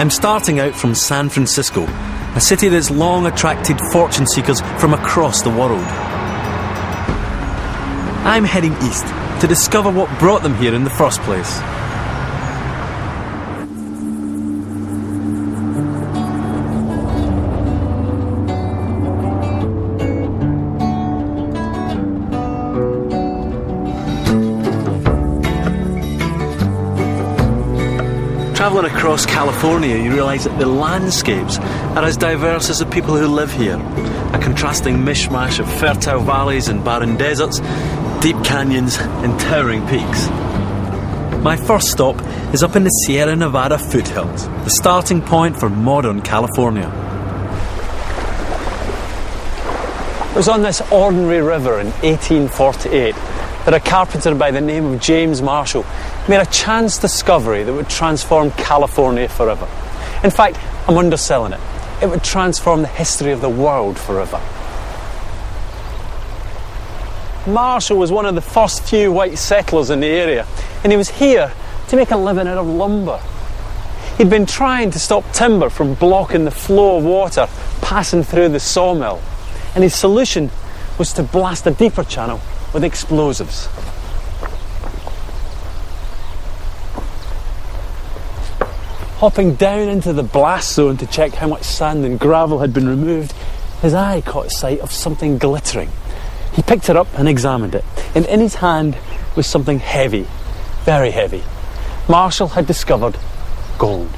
I'm starting out from San Francisco, a city that's long attracted fortune seekers from across the world. I'm heading east to discover what brought them here in the first place. Travelling across California, you realise that the landscapes are as diverse as the people who live here. A contrasting mishmash of fertile valleys and barren deserts, deep canyons and towering peaks. My first stop is up in the Sierra Nevada foothills, the starting point for modern California. It was on this ordinary river in 1848 that a carpenter by the name of James Marshall made a chance discovery that would transform California forever. In fact, I'm underselling it. It would transform the history of the world forever. Marshall was one of the first few white settlers in the area, and he was here to make a living out of lumber. He'd been trying to stop timber from blocking the flow of water passing through the sawmill, and his solution was to blast a deeper channel with explosives. Hopping down into the blast zone to check how much sand and gravel had been removed, his eye caught sight of something glittering. He picked it up and examined it, and in his hand was something heavy, very heavy. Marshall had discovered gold.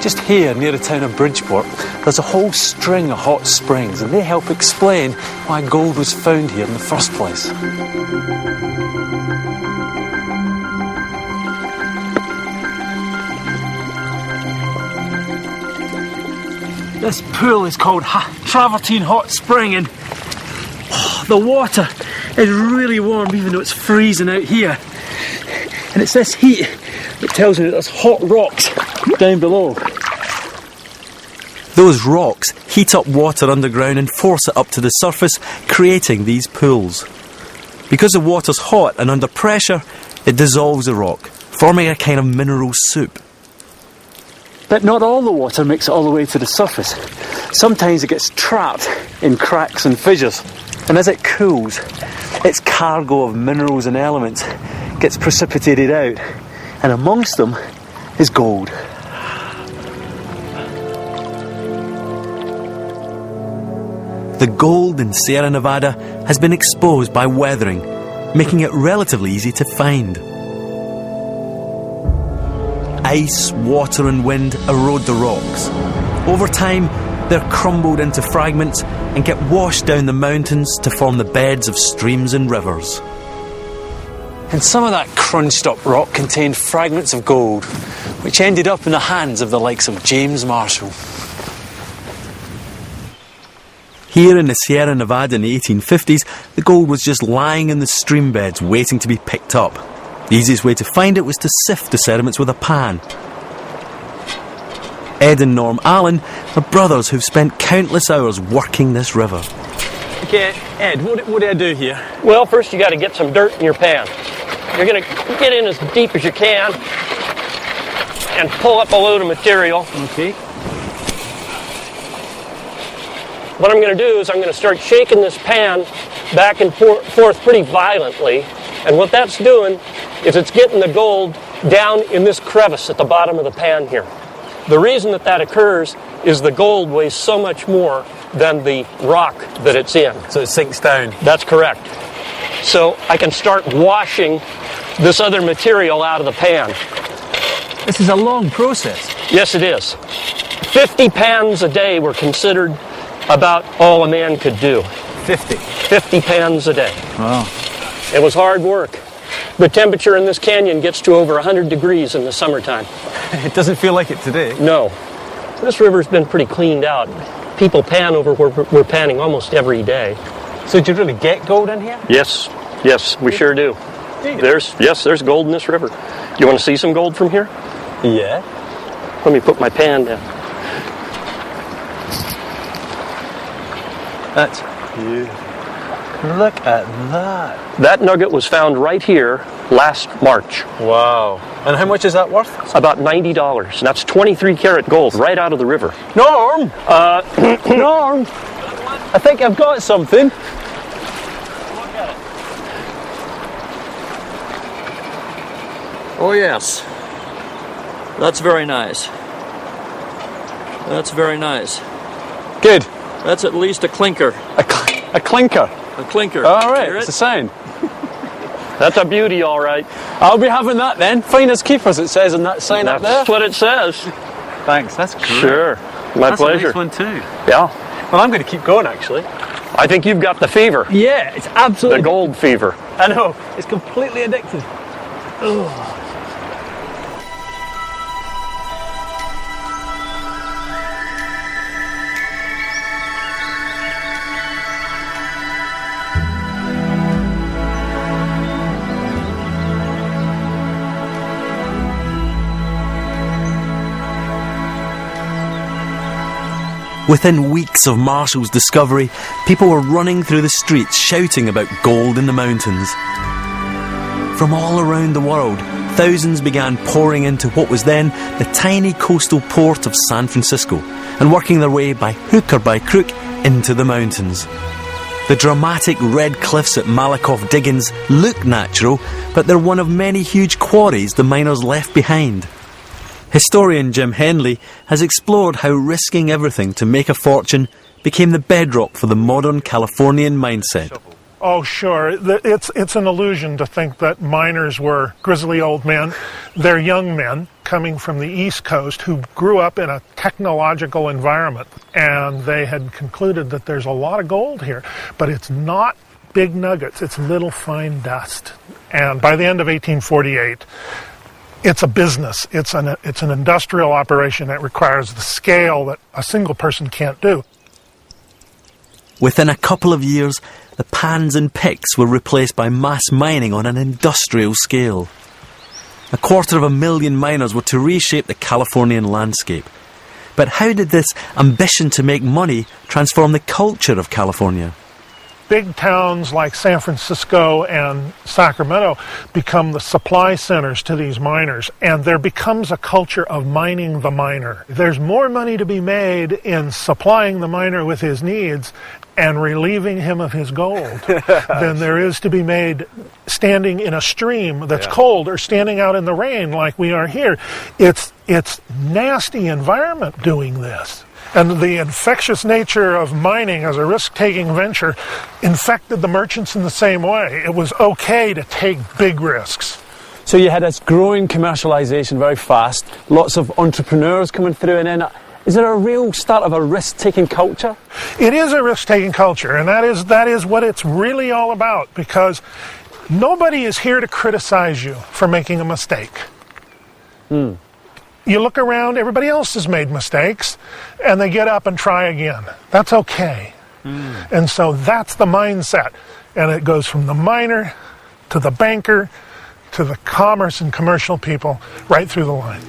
Just here, near the town of Bridgeport, there's a whole string of hot springs, and they help explain why gold was found here in the first place. This pool is called Travertine Hot Spring, and the water is really warm even though it's freezing out here. And it's this heat that tells me that there's hot rocks down below. Those rocks heat up water underground and force it up to the surface, creating these pools. Because the water's hot and under pressure, it dissolves the rock, forming a kind of mineral soup. But not all the water makes it all the way to the surface. Sometimes it gets trapped in cracks and fissures, and as it cools, its cargo of minerals and elements gets precipitated out, and amongst them is gold. The gold in Sierra Nevada has been exposed by weathering, making it relatively easy to find. Ice, water and wind erode the rocks. Over time, they're crumbled into fragments and get washed down the mountains to form the beds of streams and rivers. And some of that crunched up rock contained fragments of gold, which ended up in the hands of the likes of James Marshall. Here in the Sierra Nevada in the 1850s, the gold was just lying in the stream beds waiting to be picked up. The easiest way to find it was to sift the sediments with a pan. Ed and Norm Allen are brothers who've spent countless hours working this river. Okay, Ed, what do I do here? Well, first you got to get some dirt in your pan. You're going to get in as deep as you can and pull up a load of material. Okay. What I'm going to do is I'm going to start shaking this pan back and forth pretty violently. And what that's doing is it's getting the gold down in this crevice at the bottom of the pan here. The reason that occurs is the gold weighs so much more than the rock that it's in. So it sinks down. That's correct. So I can start washing this other material out of the pan. This is a long process. Yes, it is. 50 pans a day were considered about all a man could do. 50 pans a day. Wow. It was hard work. The temperature in this canyon gets to over 100 degrees in the summertime. It doesn't feel like it today. No. This river's been pretty cleaned out. People pan over where we're panning almost every day. So do you really get gold in here? Yes, we sure do. There's gold in this river. You want to see some gold from here? Yeah. Let me put my pan down. That's huge. Look at that. That nugget was found right here last March. Wow. And how much is that worth? About $90. That's 23 karat gold right out of the river. Norm! Norm! I think I've got something. Oh yes, that's very nice. That's very nice. Good. That's at least a clinker. A clinker. A clinker. All right, Hear it's it? a sound. That's a beauty, all right. I'll be having that then. Finest keepers, it says on that sign up there. That's what it says. Thanks, that's great. Sure. My That's pleasure. a nice one too. Yeah. Well, I'm going to keep going actually. I think you've got the fever. Yeah, it's The absolutely. gold fever. I know, it's completely addictive. Within weeks of Marshall's discovery, people were running through the streets shouting about gold in the mountains. From all around the world, thousands began pouring into what was then the tiny coastal port of San Francisco and working their way by hook or by crook into the mountains. The dramatic red cliffs at Malakoff Diggings look natural, but they're one of many huge quarries the miners left behind. Historian Jim Henley has explored how risking everything to make a fortune became the bedrock for the modern Californian mindset. Oh, sure. It's an illusion to think that miners were grizzly old men. They're young men coming from the East Coast who grew up in a technological environment, and they had concluded that there's a lot of gold here, but it's not big nuggets, it's little fine dust. And by the end of 1848, it's a business. It's an industrial operation that requires the scale that a single person can't do. Within a couple of years, the pans and picks were replaced by mass mining on an industrial scale. 250,000 miners were to reshape the Californian landscape. But how did this ambition to make money transform the culture of California? Big towns like San Francisco and Sacramento become the supply centers to these miners, and there becomes a culture of mining the miner. There's more money to be made in supplying the miner with his needs and relieving him of his gold than there is to be made standing in a stream that's cold or standing out in the rain like we are here. It's nasty environment doing this. And the infectious nature of mining as a risk-taking venture infected the merchants in the same way. It was okay to take big risks. So you had this growing commercialization very fast, lots of entrepreneurs coming through, and then is there a real start of a risk-taking culture? It is a risk-taking culture, and that is what it's really all about, because nobody is here to criticize you for making a mistake. You look around, everybody else has made mistakes, and they get up and try again. That's okay. And so that's the mindset. And it goes from the miner to the banker to the commerce and commercial people right through the line.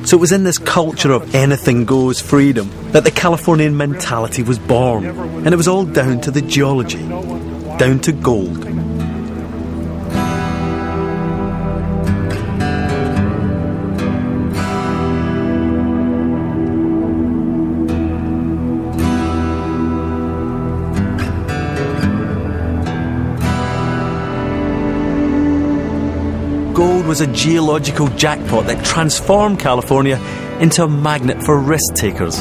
So it was in this culture of anything goes freedom that the Californian mentality was born. And it was all down to the geology, down to gold. Gold was a geological jackpot that transformed California into a magnet for risk takers.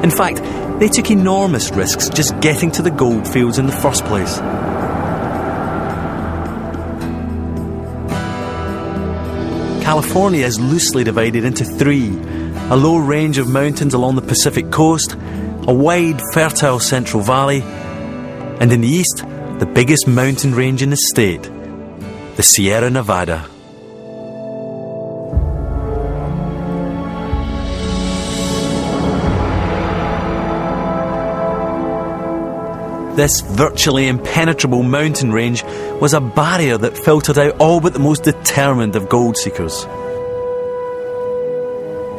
In fact, they took enormous risks just getting to the gold fields in the first place. California is loosely divided into three: a low range of mountains along the Pacific coast, a wide, fertile central valley, and in the east, the biggest mountain range in the state, the Sierra Nevada. This virtually impenetrable mountain range was a barrier that filtered out all but the most determined of gold seekers.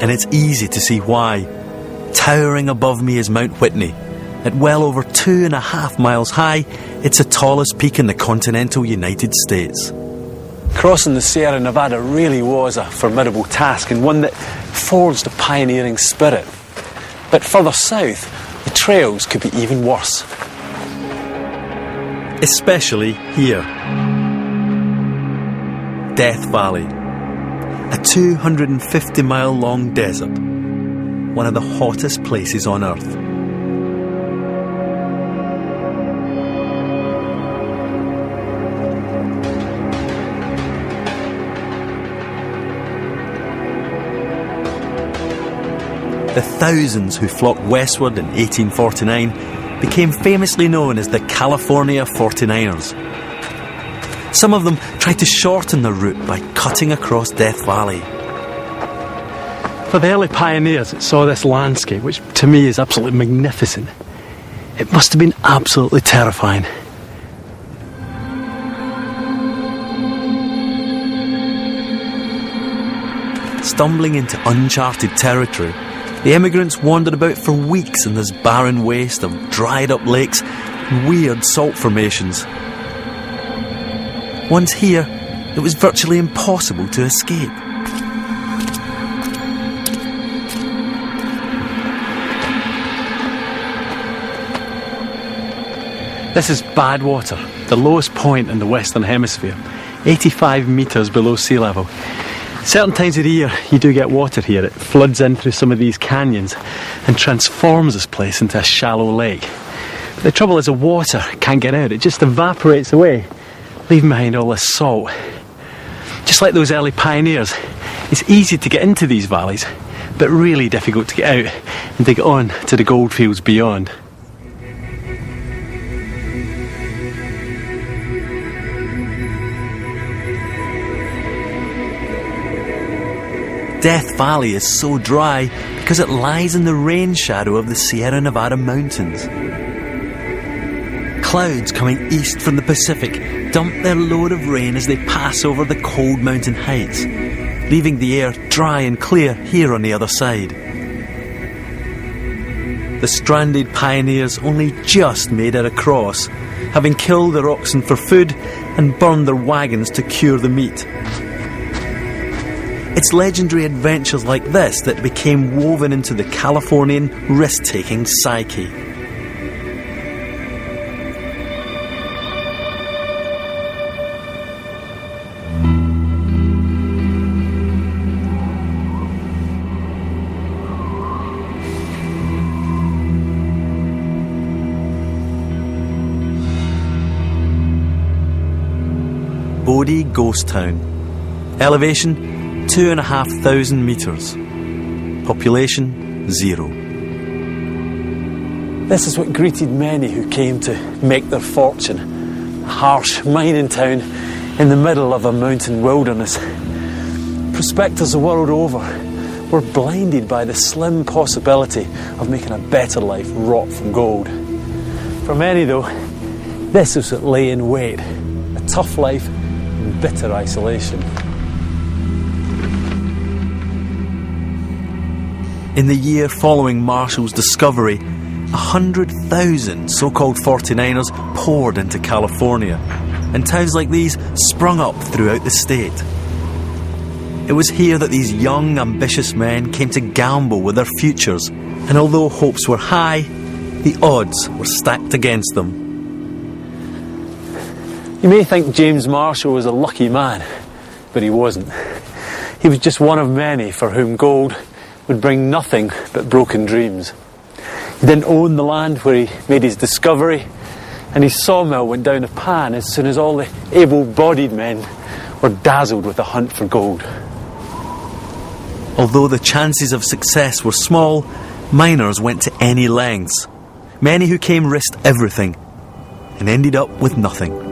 And it's easy to see why. Towering above me is Mount Whitney, At well over 2.5 miles high, it's the tallest peak in the continental United States. Crossing the Sierra Nevada really was a formidable task, and one that forged a pioneering spirit. But further south, the trails could be even worse. Especially here. Death Valley. A 250-mile long desert. One of the hottest places on Earth. The thousands who flocked westward in 1849 became famously known as the California 49ers. Some of them tried to shorten their route by cutting across Death Valley. For the early pioneers that saw this landscape, which to me is absolutely magnificent, it must have been absolutely terrifying. Stumbling into uncharted territory, the immigrants wandered about for weeks in this barren waste of dried-up lakes and weird salt formations. Once here, it was virtually impossible to escape. This is Badwater, the lowest point in the Western Hemisphere, 85 metres below sea level. Certain times of the year you do get water here. It floods in through some of these canyons and transforms this place into a shallow lake. But the trouble is the water can't get out, it just evaporates away, leaving behind all this salt. Just like those early pioneers, it's easy to get into these valleys, but really difficult to get out and dig on to the goldfields beyond. Death Valley is so dry because it lies in the rain shadow of the Sierra Nevada mountains. Clouds coming east from the Pacific dump their load of rain as they pass over the cold mountain heights, leaving the air dry and clear here on the other side. The stranded pioneers only just made it across, having killed their oxen for food and burned their wagons to cure the meat. It's legendary adventures like this that became woven into the Californian risk-taking psyche. Bodie Ghost Town. Elevation 2,500 metres. Population 0. This is what greeted many who came to make their fortune. A harsh mining town in the middle of a mountain wilderness. Prospectors the world over were blinded by the slim possibility of making a better life rot from gold. For many though, this was what lay in wait. A tough life in bitter isolation. In the year following Marshall's discovery, 100,000 so-called 49ers poured into California, and towns like these sprung up throughout the state. It was here that these young, ambitious men came to gamble with their futures, and although hopes were high, the odds were stacked against them. You may think James Marshall was a lucky man, but he wasn't. He was just one of many for whom gold would bring nothing but broken dreams. He didn't own the land where he made his discovery, and his sawmill went down a pan as soon as all the able-bodied men were dazzled with the hunt for gold. Although the chances of success were small, miners went to any lengths. Many who came risked everything and ended up with nothing.